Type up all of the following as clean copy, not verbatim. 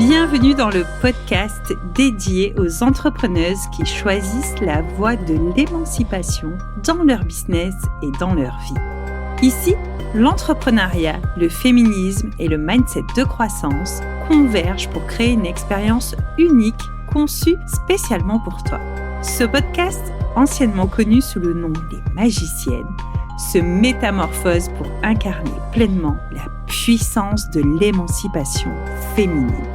Bienvenue dans le podcast dédié aux entrepreneuses qui choisissent la voie de l'émancipation dans leur business et dans leur vie. Ici, l'entrepreneuriat, le féminisme et le mindset de croissance convergent pour créer une expérience unique conçue spécialement pour toi. Ce podcast, anciennement connu sous le nom des magiciennes, se métamorphose pour incarner pleinement la puissance de l'émancipation féminine.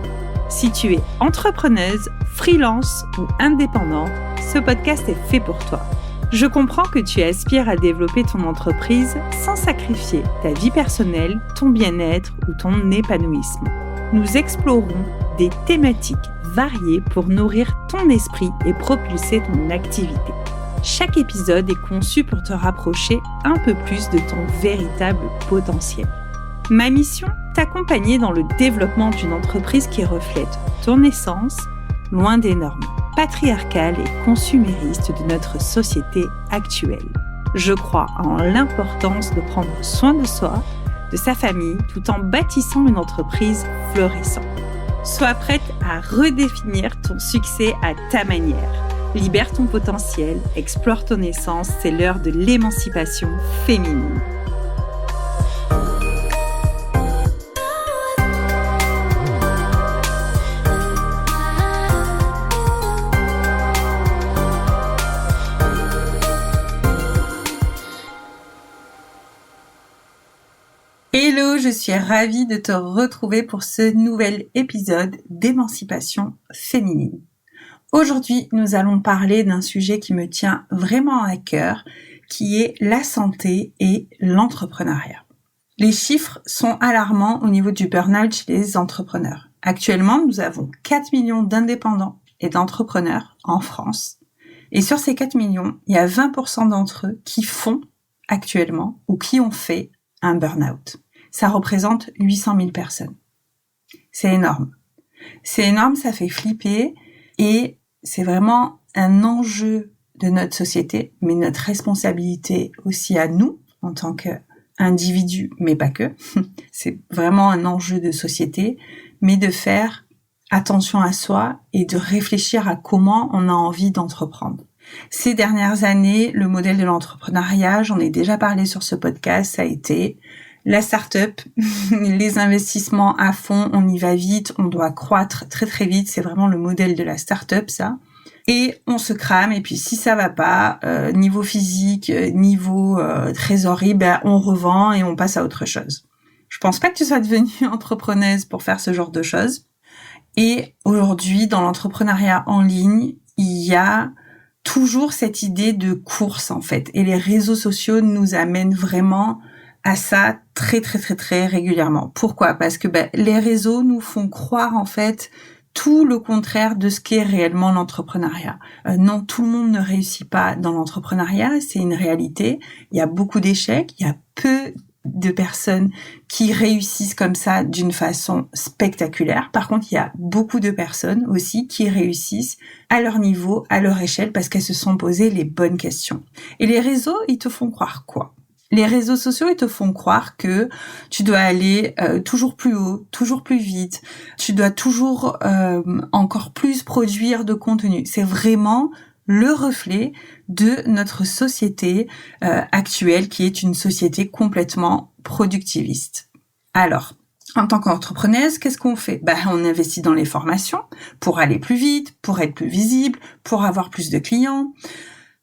Si tu es entrepreneuse, freelance ou indépendante, ce podcast est fait pour toi. Je comprends que tu aspires à développer ton entreprise sans sacrifier ta vie personnelle, ton bien-être ou ton épanouissement. Nous explorons des thématiques variées pour nourrir ton esprit et propulser ton activité. Chaque épisode est conçu pour te rapprocher un peu plus de ton véritable potentiel. Ma mission, t'accompagner dans le développement d'une entreprise qui reflète ton essence, loin des normes patriarcales et consuméristes de notre société actuelle. Je crois en l'importance de prendre soin de soi, de sa famille, tout en bâtissant une entreprise florissante. Sois prête à redéfinir ton succès à ta manière. Libère ton potentiel, explore ton essence, c'est l'heure de l'émancipation féminine. Hello, je suis ravie de te retrouver pour ce nouvel épisode d'émancipation féminine. Aujourd'hui, nous allons parler d'un sujet qui me tient vraiment à cœur, qui est la santé et l'entrepreneuriat. Les chiffres sont alarmants au niveau du burn-out chez les entrepreneurs. Actuellement, nous avons 4 millions d'indépendants et d'entrepreneurs en France. Et sur ces 4 millions, il y a 20% d'entre eux qui font actuellement ou qui ont fait un burn-out. Ça représente 800 000 personnes. C'est énorme. C'est énorme, ça fait flipper et c'est vraiment un enjeu de notre société, mais notre responsabilité aussi à nous, en tant qu'individus, mais pas que. C'est vraiment un enjeu de société, mais de faire attention à soi et de réfléchir à comment on a envie d'entreprendre. Ces dernières années, le modèle de l'entrepreneuriat, j'en ai déjà parlé sur ce podcast, ça a été la start-up, les investissements à fond, on y va vite, on doit croître très très vite, c'est vraiment le modèle de la start-up ça. Et on se crame et puis si ça va pas, niveau physique, niveau trésorerie, on revend et on passe à autre chose. Je pense pas que tu sois devenue entrepreneuse pour faire ce genre de choses. Et aujourd'hui, dans l'entrepreneuriat en ligne, il y a toujours cette idée de course en fait. Et les réseaux sociaux nous amènent vraiment à ça très très très très régulièrement. Pourquoi ? Parce que les réseaux nous font croire en fait tout le contraire de ce qu'est réellement l'entrepreneuriat. Non, tout le monde ne réussit pas dans l'entrepreneuriat, c'est une réalité. Il y a beaucoup d'échecs, il y a peu de personnes qui réussissent comme ça d'une façon spectaculaire. Par contre, il y a beaucoup de personnes aussi qui réussissent à leur niveau, à leur échelle, parce qu'elles se sont posées les bonnes questions. Et les réseaux, ils te font croire quoi ? Les réseaux sociaux, ils te font croire que tu dois aller toujours plus haut, toujours plus vite, tu dois toujours encore plus produire de contenu. C'est vraiment le reflet de notre société actuelle qui est une société complètement productiviste. Alors, en tant qu'entrepreneuse, qu'est-ce qu'on fait ? On investit dans les formations pour aller plus vite, pour être plus visible, pour avoir plus de clients.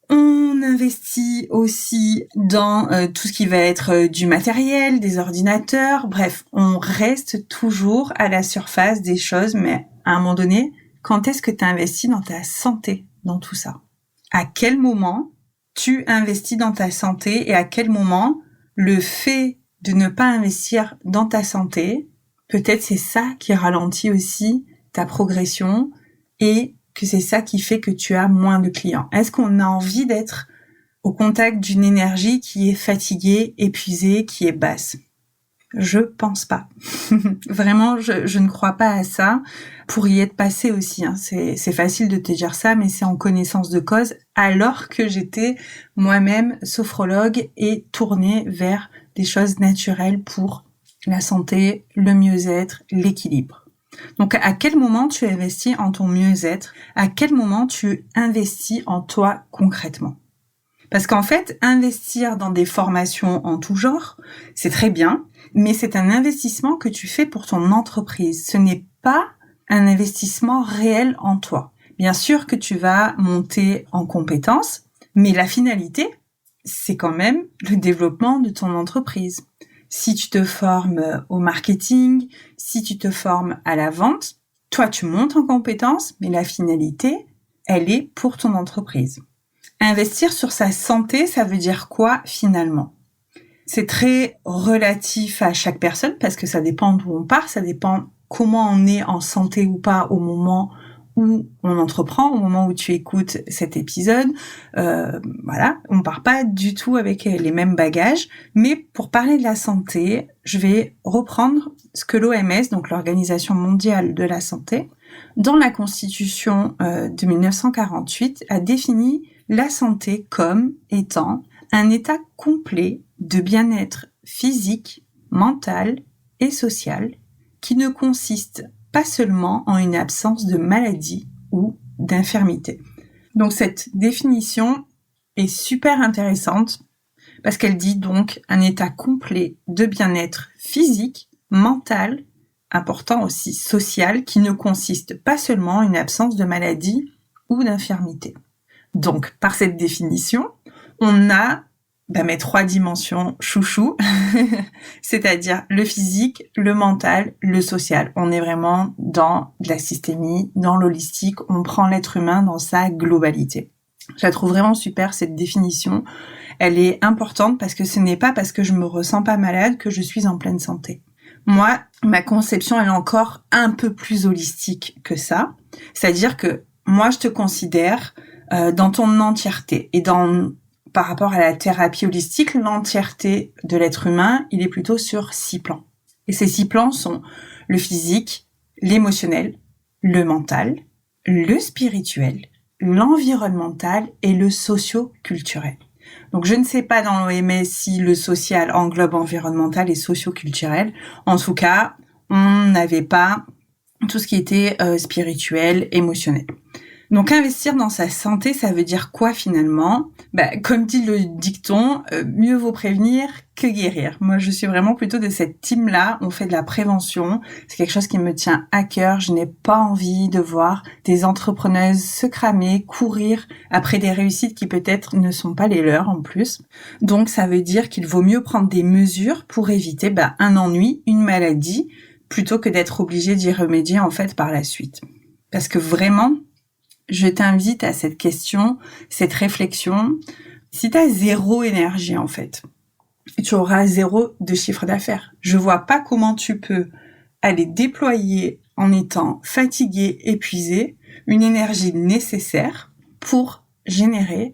On investit aussi dans tout ce qui va être du matériel, des ordinateurs. Bref, on reste toujours à la surface des choses, mais à un moment donné, quand est-ce que tu investis dans ta santé, dans tout ça ? À quel moment tu investis dans ta santé et à quel moment le fait de ne pas investir dans ta santé, peut-être c'est ça qui ralentit aussi ta progression et que c'est ça qui fait que tu as moins de clients. Est-ce qu'on a envie d'être au contact d'une énergie qui est fatiguée, épuisée, qui est basse ? Je pense pas. Vraiment, je ne crois pas à ça. Pour y être passé aussi, c'est facile de te dire ça, mais c'est en connaissance de cause, alors que j'étais moi-même sophrologue et tournée vers des choses naturelles pour la santé, le mieux-être, l'équilibre. Donc, à quel moment tu investis en ton mieux-être? À quel moment tu investis en toi concrètement? Parce qu'en fait, investir dans des formations en tout genre, c'est très bien, mais c'est un investissement que tu fais pour ton entreprise. Ce n'est pas un investissement réel en toi. Bien sûr que tu vas monter en compétences, mais la finalité, c'est quand même le développement de ton entreprise. Si tu te formes au marketing, si tu te formes à la vente, toi tu montes en compétences, mais la finalité, elle est pour ton entreprise. Investir sur sa santé, ça veut dire quoi finalement? C'est très relatif à chaque personne parce que ça dépend d'où on part, ça dépend comment on est en santé ou pas au moment où on entreprend, au moment où tu écoutes cet épisode. Voilà, on part pas du tout avec les mêmes bagages, mais pour parler de la santé, je vais reprendre ce que l'OMS, donc l'Organisation mondiale de la santé, dans la Constitution de 1948, a défini la santé comme étant un état complet de bien-être physique, mental et social qui ne consiste pas seulement en une absence de maladie ou d'infirmité. Donc cette définition est super intéressante parce qu'elle dit donc un état complet de bien-être physique, mental, important aussi social, qui ne consiste pas seulement en une absence de maladie ou d'infirmité. Donc par cette définition, on a mes 3 dimensions chouchou, c'est-à-dire le physique, le mental, le social. On est vraiment dans de la systémie, dans l'holistique, on prend l'être humain dans sa globalité. Je la trouve vraiment super cette définition. Elle est importante parce que ce n'est pas parce que je me ressens pas malade que je suis en pleine santé. Moi, ma conception elle est encore un peu plus holistique que ça. C'est-à-dire que moi je te considère dans ton entièreté et par rapport à la thérapie holistique, l'entièreté de l'être humain, il est plutôt sur 6 plans. Et ces 6 plans sont le physique, l'émotionnel, le mental, le spirituel, l'environnemental et le socio-culturel. Donc je ne sais pas dans l'OMS si le social englobe environnemental et socio-culturel. En tout cas, on n'avait pas tout ce qui était spirituel, émotionnel. Donc investir dans sa santé, ça veut dire quoi finalement? Comme dit le dicton, mieux vaut prévenir que guérir. Moi, je suis vraiment plutôt de cette team-là. On fait de la prévention. C'est quelque chose qui me tient à cœur. Je n'ai pas envie de voir des entrepreneuses se cramer, courir après des réussites qui peut-être ne sont pas les leurs en plus. Donc, ça veut dire qu'il vaut mieux prendre des mesures pour éviter un ennui, une maladie, plutôt que d'être obligé d'y remédier en fait par la suite. Parce que vraiment, je t'invite à cette question, cette réflexion. Si tu as 0 énergie, en fait, tu auras 0 de chiffre d'affaires. Je vois pas comment tu peux aller déployer en étant fatigué, épuisé, une énergie nécessaire pour générer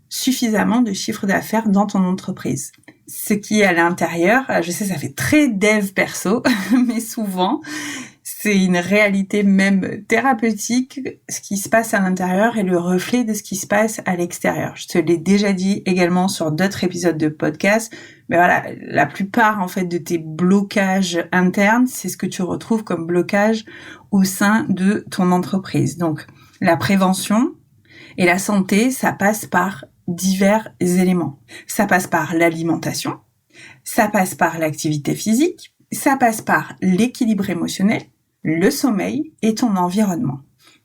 suffisamment de chiffre d'affaires dans ton entreprise. Ce qui est à l'intérieur, je sais, ça fait très dev perso, mais souvent, c'est une réalité même thérapeutique. Ce qui se passe à l'intérieur est le reflet de ce qui se passe à l'extérieur. Je te l'ai déjà dit également sur d'autres épisodes de podcast. Mais voilà, la plupart en fait de tes blocages internes, c'est ce que tu retrouves comme blocage au sein de ton entreprise. Donc, la prévention et la santé, ça passe par divers éléments. Ça passe par l'alimentation, ça passe par l'activité physique, ça passe par l'équilibre émotionnel, le sommeil et ton environnement.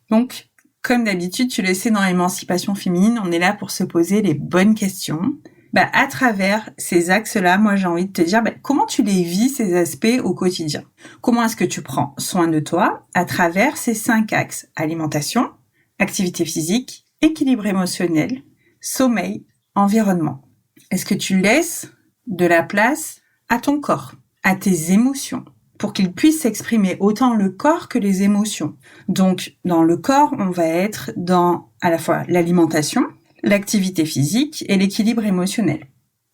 Donc, comme d'habitude, tu le sais, dans l'émancipation féminine, on est là pour se poser les bonnes questions. À travers ces axes-là, moi j'ai envie de te dire comment tu les vis, ces aspects au quotidien. Comment est-ce que tu prends soin de toi à travers ces 5 axes: alimentation, activité physique, équilibre émotionnel, sommeil, environnement. Est-ce que tu laisses de la place à ton corps, à tes émotions, pour qu'il puisse s'exprimer autant le corps que les émotions? Donc, dans le corps, on va être dans à la fois l'alimentation, l'activité physique et l'équilibre émotionnel.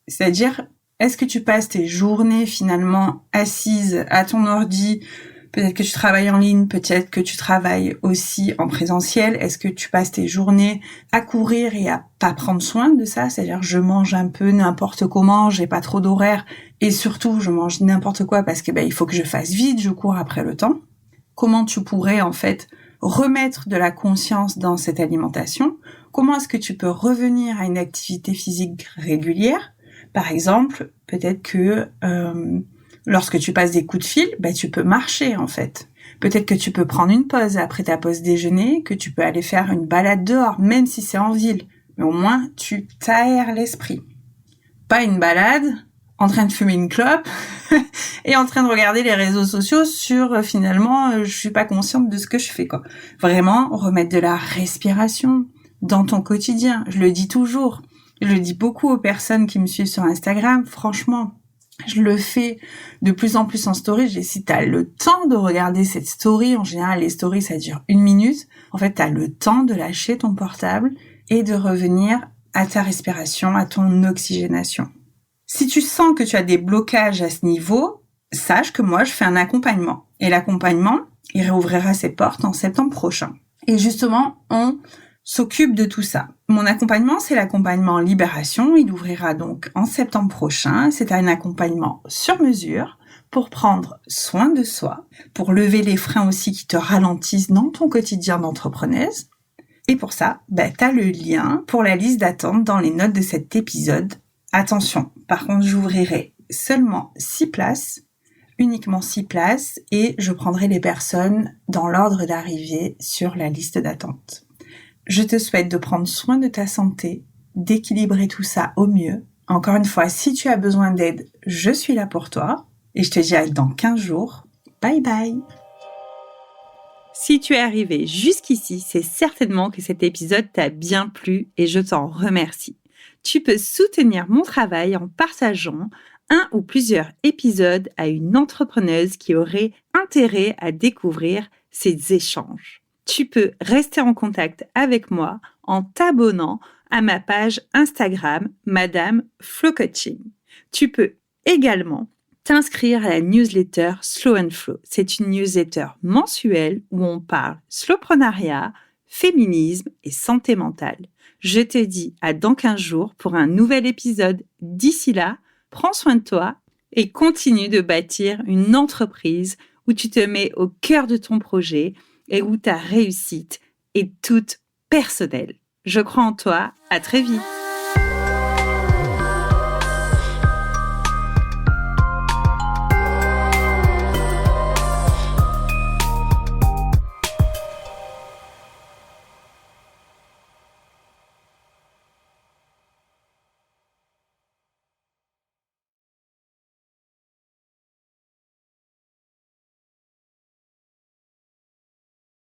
C'est-à-dire, est-ce que tu passes tes journées finalement assises à ton ordi? Peut-être que tu travailles en ligne, peut-être que tu travailles aussi en présentiel. Est-ce que tu passes tes journées à courir et à pas prendre soin de ça? C'est-à-dire, je mange un peu n'importe comment, j'ai pas trop d'horaire et surtout, je mange n'importe quoi parce que il faut que je fasse vite, je cours après le temps. comment tu pourrais en fait remettre de la conscience dans cette alimentation, comment est-ce que tu peux revenir à une activité physique régulière. Par exemple, peut-être que lorsque tu passes des coups de fil, tu peux marcher en fait. Peut-être que tu peux prendre une pause après ta pause déjeuner, que tu peux aller faire une balade dehors, même si c'est en ville. Mais au moins, tu t'aères l'esprit. Pas une balade en train de fumer une clope et en train de regarder les réseaux sociaux sur finalement, je suis pas consciente de ce que je fais, quoi. Vraiment, remettre de la respiration dans ton quotidien. Je le dis toujours. Je le dis beaucoup aux personnes qui me suivent sur Instagram. Franchement, je le fais de plus en plus en story. Si t'as le temps de regarder cette story, en général, les stories, ça dure 1 minute. En fait, t'as le temps de lâcher ton portable et de revenir à ta respiration, à ton oxygénation. Si tu sens que tu as des blocages à ce niveau, sache que moi, je fais un accompagnement. Et l'accompagnement, il réouvrira ses portes en septembre prochain. Et justement, on s'occupe de tout ça. Mon accompagnement, c'est l'accompagnement Libération. Il ouvrira donc en septembre prochain. C'est un accompagnement sur mesure pour prendre soin de soi, pour lever les freins aussi qui te ralentissent dans ton quotidien d'entrepreneuse. Et pour ça, tu as le lien pour la liste d'attente dans les notes de cet épisode. Attention, par contre, j'ouvrirai seulement 6 places, uniquement 6 places, et je prendrai les personnes dans l'ordre d'arrivée sur la liste d'attente. Je te souhaite de prendre soin de ta santé, d'équilibrer tout ça au mieux. Encore une fois, si tu as besoin d'aide, je suis là pour toi, et je te dis à dans 15 jours. Bye bye! Si tu es arrivé jusqu'ici, c'est certainement que cet épisode t'a bien plu et je t'en remercie. Tu peux soutenir mon travail en partageant un ou plusieurs épisodes à une entrepreneuse qui aurait intérêt à découvrir ces échanges. Tu peux rester en contact avec moi en t'abonnant à ma page Instagram Madame Flow Coaching. Tu peux également t'inscrire à la newsletter Slow and Flow. C'est une newsletter mensuelle où on parle slowpreneuriat, féminisme et santé mentale. Je te dis à dans 15 jours pour un nouvel épisode. D'ici là, prends soin de toi et continue de bâtir une entreprise où tu te mets au cœur de ton projet et où ta réussite est toute personnelle. Je crois en toi. À très vite.